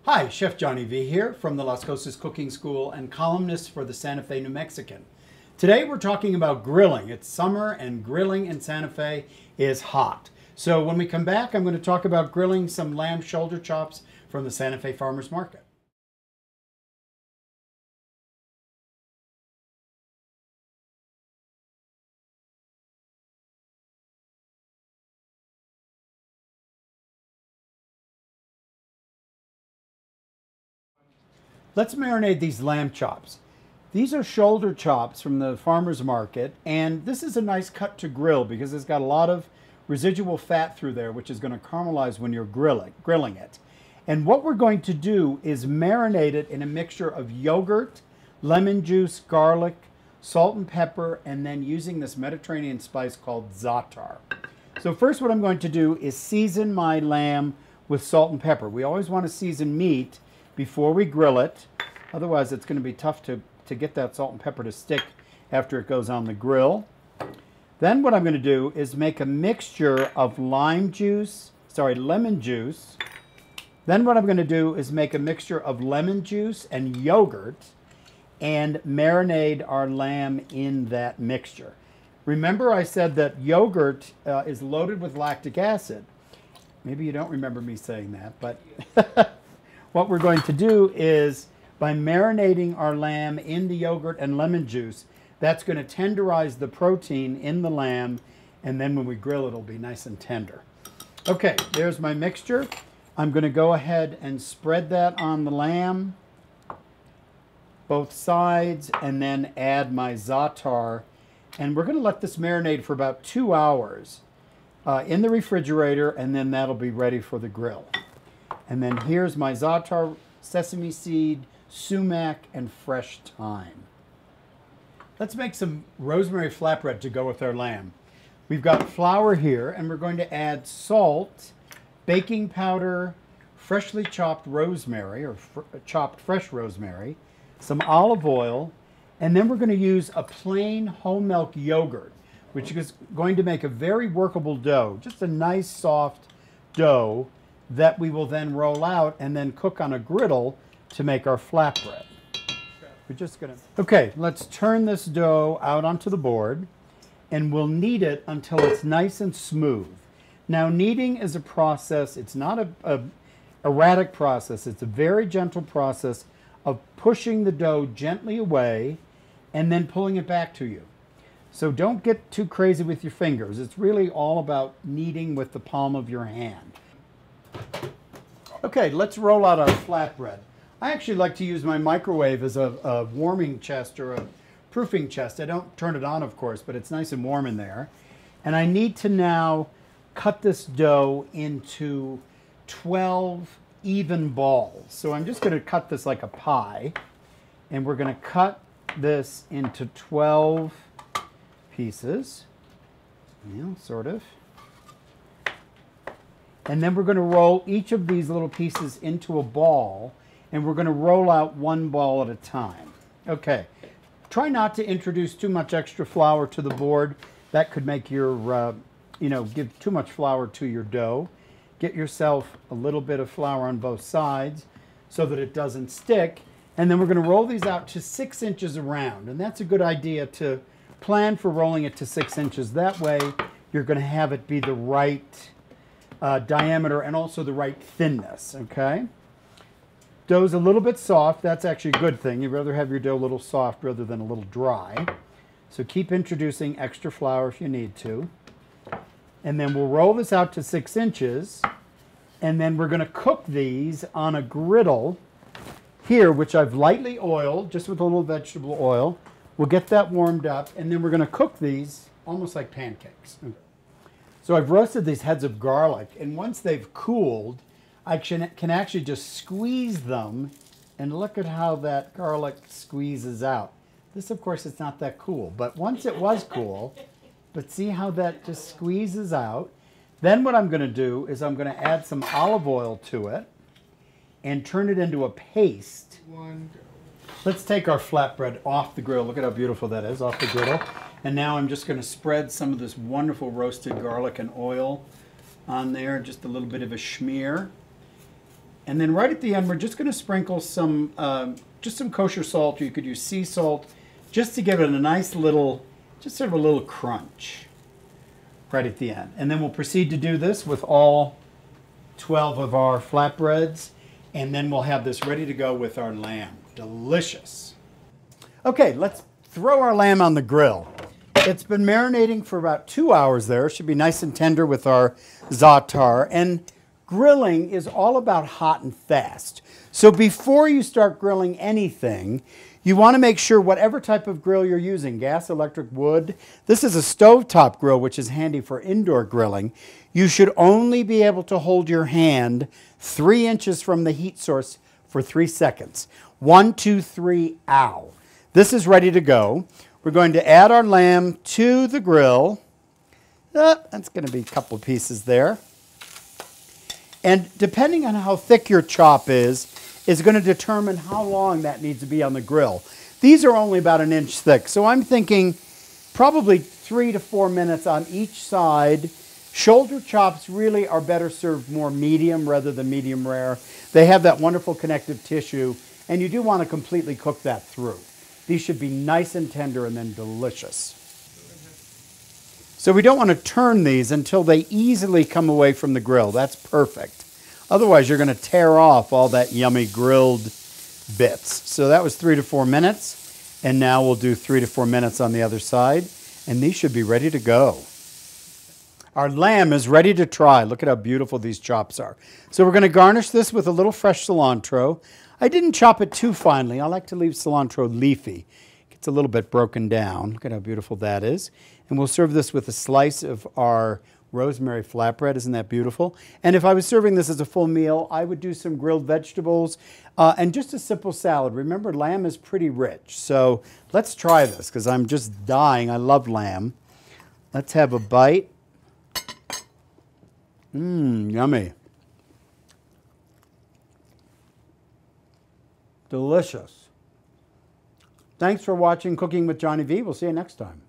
Hi, Chef Johnny Vee here from the Las Costas Cooking School and columnist for the Santa Fe New Mexican. Today we're talking about grilling. It's summer and grilling in Santa Fe is hot. So when we come back, I'm going to talk about grilling some lamb shoulder chops from the Santa Fe Farmers Market. Let's marinate these lamb chops. These are shoulder chops from the farmer's market, and this is a nice cut to grill because it's got a lot of residual fat through there, which is going to caramelize when you're grilling it. And what we're going to do is marinate it in a mixture of yogurt, lemon juice, garlic, salt and pepper, and then using this Mediterranean spice called Zahtar. So first what I'm going to do is season my lamb with salt and pepper. We always want to season meat before we grill it. Otherwise, it's going to be tough to get that salt and pepper to stick after it goes on the grill. Then what I'm going to do is make a mixture of lemon juice. Then what I'm going to do is make a mixture of lemon juice and yogurt and marinate our lamb in that mixture. Remember I said that yogurt is loaded with lactic acid. Maybe you don't remember me saying that, but what we're going to do is, by marinating our lamb in the yogurt and lemon juice, that's going to tenderize the protein in the lamb, and then when we grill it'll be nice and tender. Okay, there's my mixture. I'm going to go ahead and spread that on the lamb, both sides, and then add my Zahtar. And we're going to let this marinate for about 2 hours in the refrigerator, and then that'll be ready for the grill. And then here's my Zahtar, sesame seed, sumac, and fresh thyme. Let's make some rosemary flatbread to go with our lamb. We've got flour here, and we're going to add salt, baking powder, freshly chopped rosemary, or chopped fresh rosemary, some olive oil, and then we're going to use a plain whole milk yogurt, which is going to make a very workable dough, just a nice soft dough that we will then roll out and then cook on a griddle to make our flatbread. We're just gonna... Okay, let's turn this dough out onto the board, and we'll knead it until it's nice and smooth. Now, kneading is a process. It's not a erratic process. It's a very gentle process of pushing the dough gently away and then pulling it back to you. So don't get too crazy with your fingers. It's really all about kneading with the palm of your hand. Okay, let's roll out our flatbread. I actually like to use my microwave as a warming chest or a proofing chest. I don't turn it on, of course, but it's nice and warm in there. And I need to now cut this dough into 12 even balls. So I'm just going to cut this like a pie, and we're going to cut this into 12 pieces, sort of. And then we're going to roll each of these little pieces into a ball, and we're going to roll out one ball at a time. Okay, try not to introduce too much extra flour to the board. That could make your, give too much flour to your dough. Get yourself a little bit of flour on both sides so that it doesn't stick. And then we're going to roll these out to 6 inches around. And that's a good idea, to plan for rolling it to 6 inches. That way you're going to have it be the right diameter and also the right thinness, okay? Dough's a little bit soft. That's actually a good thing. You'd rather have your dough a little soft rather than a little dry. So keep introducing extra flour if you need to. And then we'll roll this out to 6 inches, and then we're going to cook these on a griddle here, which I've lightly oiled, just with a little vegetable oil. We'll get that warmed up, and then we're going to cook these almost like pancakes. So I've roasted these heads of garlic, and once they've cooled, I can actually just squeeze them, and look at how that garlic squeezes out. This, of course, is not that cool, but once it was cool, but see how that just squeezes out. Then what I'm going to do is I'm going to add some olive oil to it and turn it into a paste. Let's take our flatbread off the grill. Look at how beautiful that is, off the griddle. And now I'm just going to spread some of this wonderful roasted garlic and oil on there, just a little bit of a smear. And then right at the end, we're just going to sprinkle some, just some kosher salt, or you could use sea salt, just to give it a nice little, just sort of a little crunch right at the end. And then we'll proceed to do this with all 12 of our flatbreads, and then we'll have this ready to go with our lamb. Delicious. Okay, let's throw our lamb on the grill. It's been marinating for about 2 hours there. It should be nice and tender with our Zahtar. And grilling is all about hot and fast. So before you start grilling anything, you want to make sure whatever type of grill you're using, gas, electric, wood, this is a stovetop grill, which is handy for indoor grilling. You should only be able to hold your hand 3 inches from the heat source for 3 seconds. 1, 2, 3, ow. This is ready to go. We're going to add our lamb to the grill. That's going to be a couple of pieces there. And depending on how thick your chop is going to determine how long that needs to be on the grill. These are only about 1 inch thick, so I'm thinking probably 3 to 4 minutes on each side. Shoulder chops really are better served more medium rather than medium rare. They have that wonderful connective tissue, and you do want to completely cook that through. These should be nice and tender and then delicious. So we don't want to turn these until they easily come away from the grill. That's perfect. Otherwise, you're going to tear off all that yummy grilled bits. So that was 3 to 4 minutes. And now we'll do 3 to 4 minutes on the other side. And these should be ready to go. Our lamb is ready to try. Look at how beautiful these chops are. So we're going to garnish this with a little fresh cilantro. I didn't chop it too finely. I like to leave cilantro leafy. It gets a little bit broken down. Look at how beautiful that is. And we'll serve this with a slice of our rosemary flatbread. Isn't that beautiful? And if I was serving this as a full meal, I would do some grilled vegetables and just a simple salad. Remember, lamb is pretty rich. So let's try this because I'm just dying. I love lamb. Let's have a bite. Yummy. Delicious. Thanks for watching Cooking with Johnny Vee. We'll see you next time.